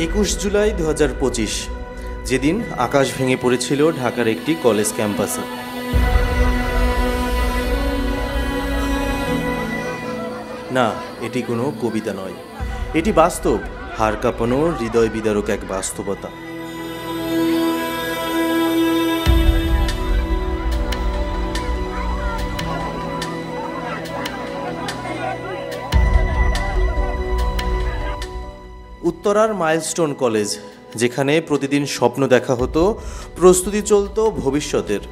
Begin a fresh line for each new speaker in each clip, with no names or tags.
21 জুলাই 2025, যেদিন আকাশ ভেঙে পড়েছিল ঢাকার একটি কলেজ ক্যাম্পাসে। না, এটি কোনো কবিতা নয়, এটি বাস্তব, হাড় কাঁপানো, হৃদয় বিদারক এক বাস্তবতা। উত্তরার মাইলস্টোন কলেজ, যেখানে প্রতিদিন স্বপ্ন দেখা হতো, প্রস্তুতি চলত ভবিষ্যতের।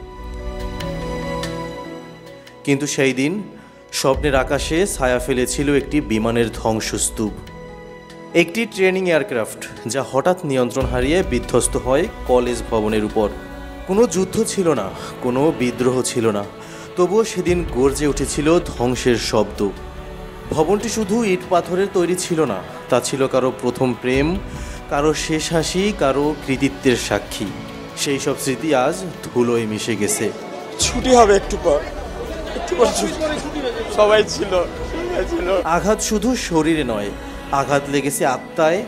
কিন্তু সেই দিন স্বপ্নের আকাশে ছায়া ফেলেছিল একটি বিমানের ধ্বংসস্তূপ, একটি ট্রেনিং এয়ারক্রাফট যা হঠাৎ নিয়ন্ত্রণ হারিয়ে বিধ্বস্ত হয় কলেজ ভবনের উপর। কোনো যুদ্ধ ছিল না, কোনো বিদ্রোহ ছিল না, তবুও সেদিন গর্জে উঠেছিল ধ্বংসের শব্দ। ভবনটি শুধু ইট পাথরের তৈরি ছিল না, তা ছিল কারো প্রথম প্রেম, কারো শেষ হাসি, কারো কৃতিত্বের সাক্ষী। সেই সব স্মৃতি আজ ধুলোয় মিশে গেছে।
ছুটি হবে একটু পর সবাই ছিল।
আঘাত শুধু শরীরে নয়, আঘাত লেগেছে আত্মায়,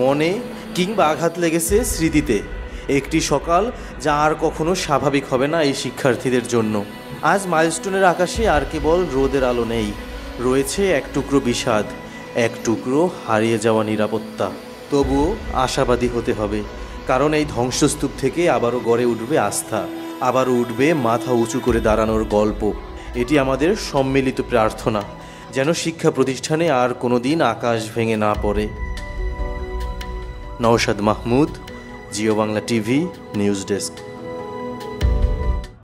মনে, কিংবা আঘাত লেগেছে স্মৃতিতে। একটি সকাল যা আর কখনো স্বাভাবিক হবে না এই শিক্ষার্থীদের জন্য। আজ মাইলস্টোনের আকাশে আর কেবল রোদের আলো নেই, রয়েছে এক টুকরো বিষাদ, এক টুকরো হারিয়ে যাওয়া নিরাপত্তা। তবুও আশাবাদী হতে হবে, কারণ এই ধ্বংসস্তূপ থেকে আবারও গড়ে উঠবে আস্থা, আবারও উঠবে মাথা উঁচু করে দাঁড়ানোর গল্প। এটি আমাদের সম্মিলিত প্রার্থনা, যেন শিক্ষা প্রতিষ্ঠানে আর কোনো দিন আকাশ ভেঙে না পড়ে। Naushad Mahmud, Jio Bangla TV, news desk.